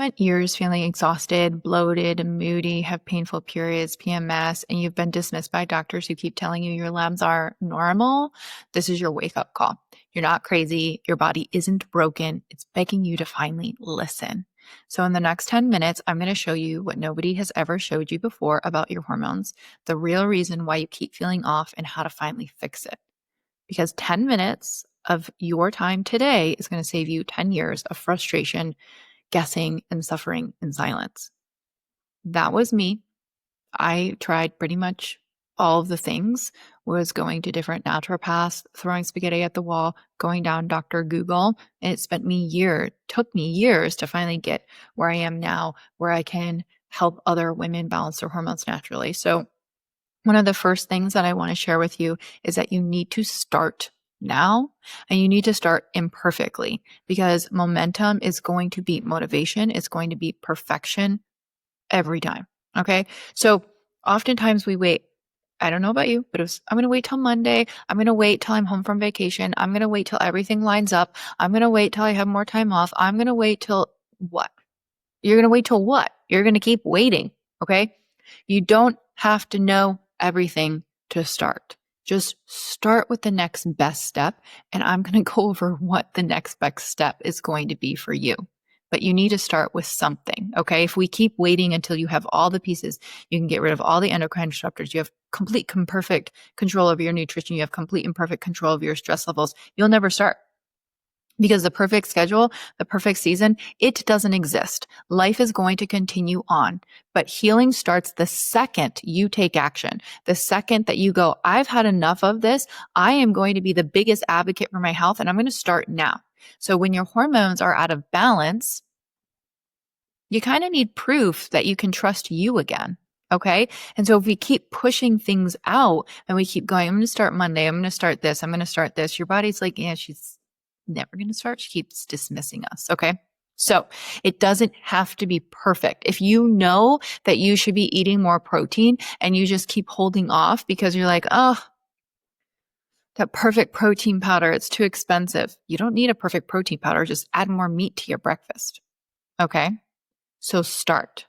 spent years feeling exhausted, bloated, moody, have painful periods, PMS, and you've been dismissed by doctors who keep telling you your labs are normal, this is your wake up call. You're not crazy. Your body isn't broken. It's begging you to finally listen. So in the next 10 minutes, I'm going to show you what nobody has ever showed you before about your hormones, the real reason why you keep feeling off, and how to finally fix it. Because 10 minutes of your time today is going to save you 10 years of frustration, guessing, and suffering in silence. That was me. I tried pretty much all of the things, was going to different naturopaths, throwing spaghetti at the wall, going down Dr. Google, and it took me years to finally get where I am now, where I can help other women balance their hormones naturally. So one of the first things that I want to share with you is that you need to start now, and you need to start imperfectly, because momentum is going to beat motivation. It's going to beat perfection every time. Okay. So oftentimes we wait. I don't know about you, but I'm going to wait till Monday. I'm going to wait till I'm home from vacation. I'm going to wait till everything lines up. I'm going to wait till I have more time off. I'm going to wait till what? You're going to wait till what? You're going to keep waiting. Okay. You don't have to know everything to start. Just start with the next best step. And I'm going to go over what the next best step is going to be for you. But you need to start with something, okay? If we keep waiting until you have all the pieces, you can get rid of all the endocrine disruptors. You have complete and perfect control over your nutrition. You have complete and perfect control over your stress levels. You'll never start. Because the perfect schedule, the perfect season, it doesn't exist. Life is going to continue on. But healing starts the second you take action. The second that you go, I've had enough of this. I am going to be the biggest advocate for my health, and I'm going to start now. So when your hormones are out of balance, you kind of need proof that you can trust you again. Okay. And so if we keep pushing things out and we keep going, I'm going to start Monday. I'm going to start this. I'm going to start this. Your body's like, yeah, she's never going to start. She keeps dismissing us. Okay. So it doesn't have to be perfect. If you know that you should be eating more protein and you just keep holding off because you're like, oh, that perfect protein powder, it's too expensive. You don't need a perfect protein powder. Just add more meat to your breakfast. Okay. So start.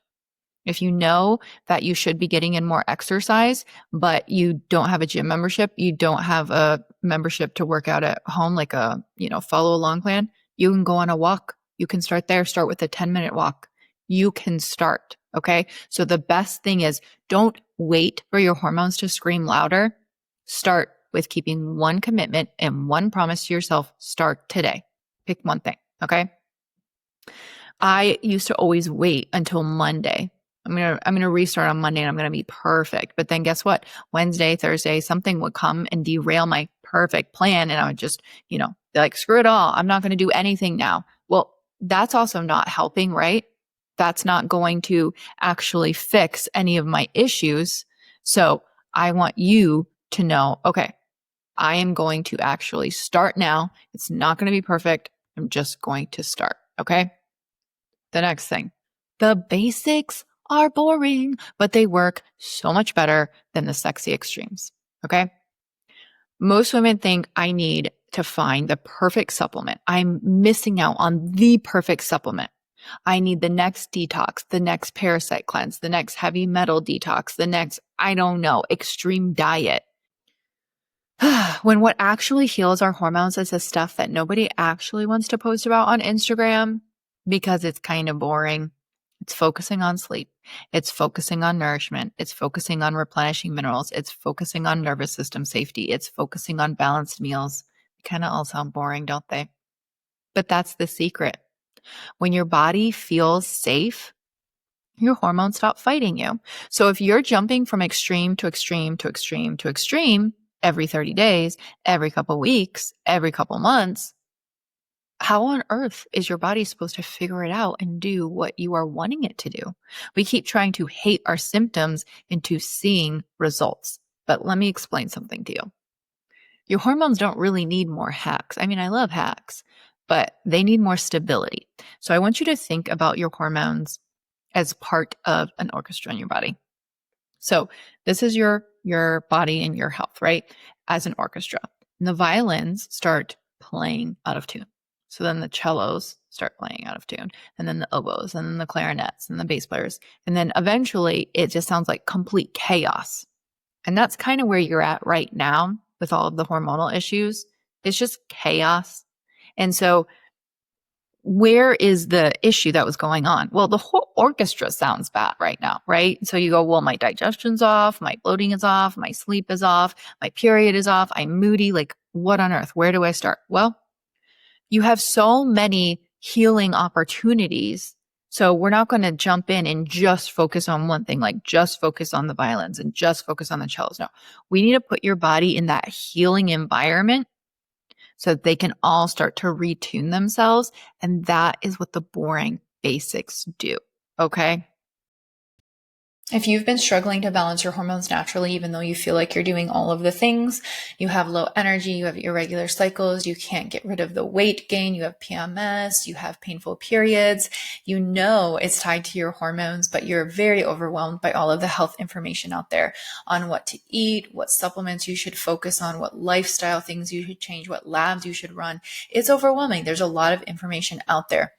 If you know that you should be getting in more exercise, but you don't have a gym membership, you don't have a membership to work out at home, like a, follow along plan, you can go on a walk. You can start there. Start with a 10-minute walk. You can start. Okay. So the best thing is, don't wait for your hormones to scream louder. Start with keeping one commitment and one promise to yourself. Start today. Pick one thing. Okay. I used to always wait until Monday. I'm gonna restart on Monday and I'm gonna be perfect. But then guess what? Wednesday, Thursday, something would come and derail my perfect plan, and I would just, be like, screw it all. I'm not gonna do anything now. Well, that's also not helping, right? That's not going to actually fix any of my issues. So I want you to know, okay, I am going to actually start now. It's not going to be perfect. I'm just going to start. Okay. The next thing, the basics are boring, but they work so much better than the sexy extremes. Okay. Most women think I need to find the perfect supplement. I'm missing out on the perfect supplement. I need the next detox, the next parasite cleanse, the next heavy metal detox, the next, I don't know, extreme diet. When what actually heals our hormones is the stuff that nobody actually wants to post about on Instagram because it's kind of boring. It's focusing on sleep. It's focusing on nourishment. It's focusing on replenishing minerals. It's focusing on nervous system safety. It's focusing on balanced meals. They kind of all sound boring, don't they? But that's the secret. When your body feels safe, your hormones stop fighting you. So if you're jumping from extreme to extreme to extreme to extreme every 30 days, every couple weeks, every couple months, how on earth is your body supposed to figure it out and do what you are wanting it to do? We keep trying to hate our symptoms into seeing results. But let me explain something to you. Your hormones don't really need more hacks. I mean, I love hacks, but they need more stability. So I want you to think about your hormones as part of an orchestra in your body. So this is your body and your health, right? As an orchestra. And the violins start playing out of tune. So then the cellos start playing out of tune, and then the oboes, and then the clarinets, and the bass players. And then eventually it just sounds like complete chaos. And that's kind of where you're at right now with all of the hormonal issues. It's just chaos. And so where is the issue that was going on? Well, the whole orchestra sounds bad right now, right? So you go, well, my digestion's off, my bloating is off, my sleep is off, my period is off, I'm moody. Like, what on earth? Where do I start? Well, you have so many healing opportunities. So we're not going to jump in and just focus on one thing, like just focus on the violins and just focus on the cellos. No, we need to put your body in that healing environment so that they can all start to retune themselves. And that is what the boring basics do. Okay. If you've been struggling to balance your hormones naturally, even though you feel like you're doing all of the things, you have low energy, you have irregular cycles, you can't get rid of the weight gain, you have PMS, you have painful periods, you know it's tied to your hormones, but you're very overwhelmed by all of the health information out there on what to eat, what supplements you should focus on, what lifestyle things you should change, what labs you should run. It's overwhelming. There's a lot of information out there.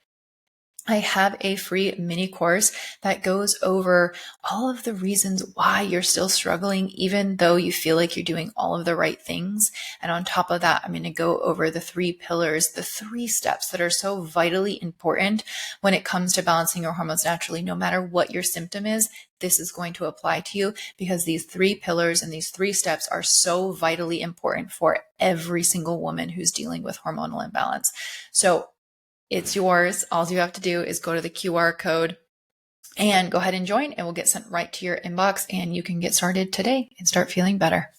I have a free mini course that goes over all of the reasons why you're still struggling, even though you feel like you're doing all of the right things. And on top of that, I'm going to go over the 3 pillars, the 3 steps that are so vitally important when it comes to balancing your hormones naturally. No matter what your symptom is, this is going to apply to you because these 3 pillars and these 3 steps are so vitally important for every single woman who's dealing with hormonal imbalance. So it's yours. All you have to do is go to the QR code and go ahead and join. It will get sent right to your inbox and you can get started today and start feeling better.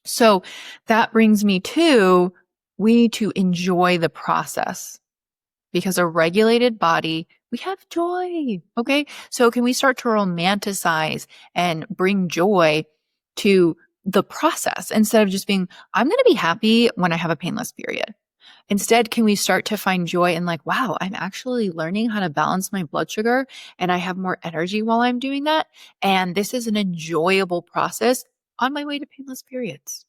So that brings me to, we need to enjoy the process because a regulated body, we have joy. Okay. So can we start to romanticize and bring joy to the process instead of just being, I'm going to be happy when I have a painless period. Instead, can we start to find joy in like, wow, I'm actually learning how to balance my blood sugar and I have more energy while I'm doing that. And this is an enjoyable process on my way to painless periods.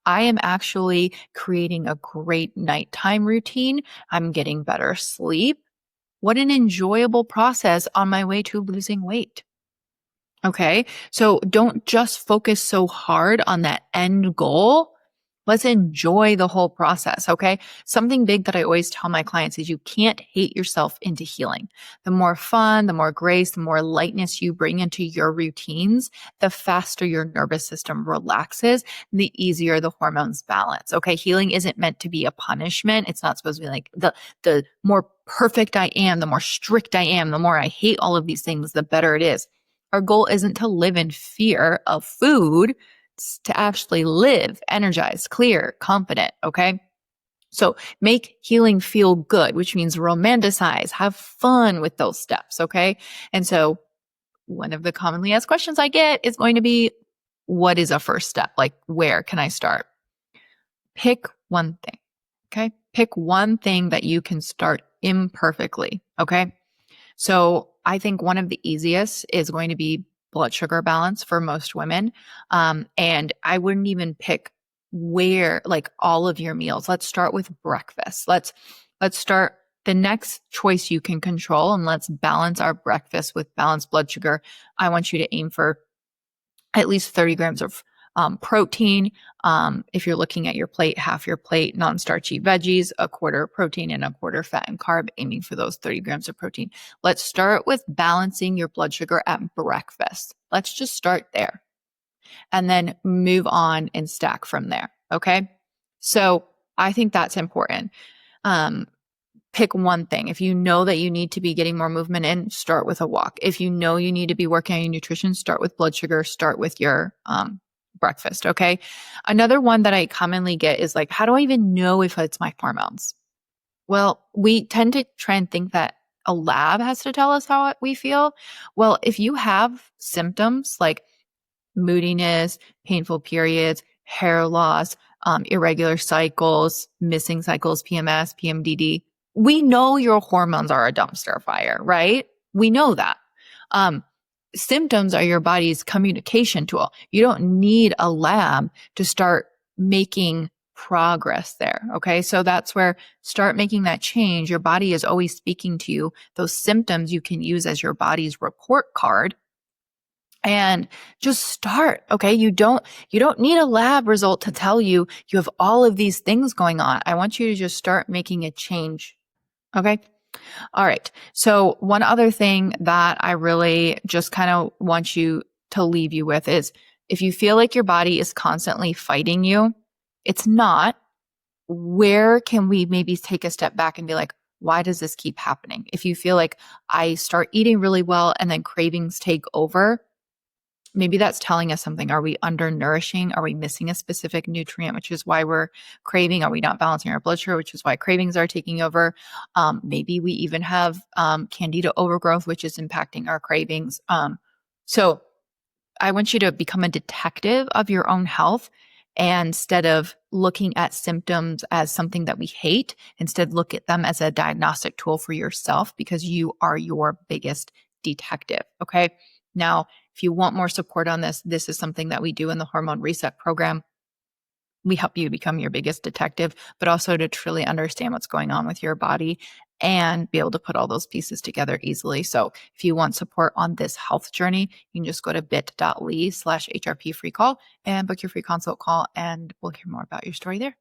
I am actually creating a great nighttime routine. I'm getting better sleep. What an enjoyable process on my way to losing weight. Okay. So don't just focus so hard on that end goal. Let's enjoy the whole process, okay? Something big that I always tell my clients is you can't hate yourself into healing. The more fun, the more grace, the more lightness you bring into your routines, the faster your nervous system relaxes, the easier the hormones balance, okay? Healing isn't meant to be a punishment. It's not supposed to be like the more perfect I am, the more strict I am, the more I hate all of these things, the better it is. Our goal isn't to live in fear of food, to actually live energized, clear, confident. Okay. So make healing feel good, which means romanticize, have fun with those steps. Okay. And so one of the commonly asked questions I get is going to be, what is a first step? Like, where can I start? Pick one thing. Okay. Pick one thing that you can start imperfectly. Okay. So I think one of the easiest is going to be blood sugar balance for most women. And I wouldn't even pick where, like all of your meals. Let's start with breakfast. Let's start the next choice you can control and let's balance our breakfast with balanced blood sugar. I want you to aim for at least 30 grams of protein. If you're looking at your plate, half your plate, non-starchy veggies, a quarter protein and a quarter fat and carb, aiming for those 30 grams of protein. Let's start with balancing your blood sugar at breakfast. Let's just start there and then move on and stack from there. Okay. So I think that's important. Pick one thing. If you know that you need to be getting more movement in, start with a walk. If you know you need to be working on your nutrition, start with blood sugar, start with your breakfast. Okay. Another one that I commonly get is like, how do I even know if it's my hormones? Well, we tend to try and think that a lab has to tell us how we feel. Well, if you have symptoms like moodiness, painful periods, hair loss, irregular cycles, missing cycles, PMS, PMDD, we know your hormones are a dumpster fire, right? We know that. Symptoms are your body's communication tool. You don't need a lab to start making progress there. Okay. So that's where start making that change. Your body is always speaking to you. Those symptoms you can use as your body's report card and just start. Okay. You don't need a lab result to tell you you have all of these things going on. I want you to just start making a change. Okay. All right. So one other thing that I really just kind of want you to leave you with is if you feel like your body is constantly fighting you, it's not. Where can we maybe take a step back and be like, why does this keep happening? If you feel like I start eating really well and then cravings take over, maybe that's telling us something. Are we undernourishing? Are we missing a specific nutrient, which is why we're craving? Are we not balancing our blood sugar, which is why cravings are taking over? Maybe we even have candida overgrowth, which is impacting our cravings. So I want you to become a detective of your own health. And instead of looking at symptoms as something that we hate, instead look at them as a diagnostic tool for yourself because you are your biggest detective. Okay. Now, if you want more support on this, this is something that we do in the Hormone Reset program. We help you become your biggest detective, but also to truly understand what's going on with your body and be able to put all those pieces together easily. So if you want support on this health journey, you can just go to bit.ly/HRP free call and book your free consult call, and we'll hear more about your story there.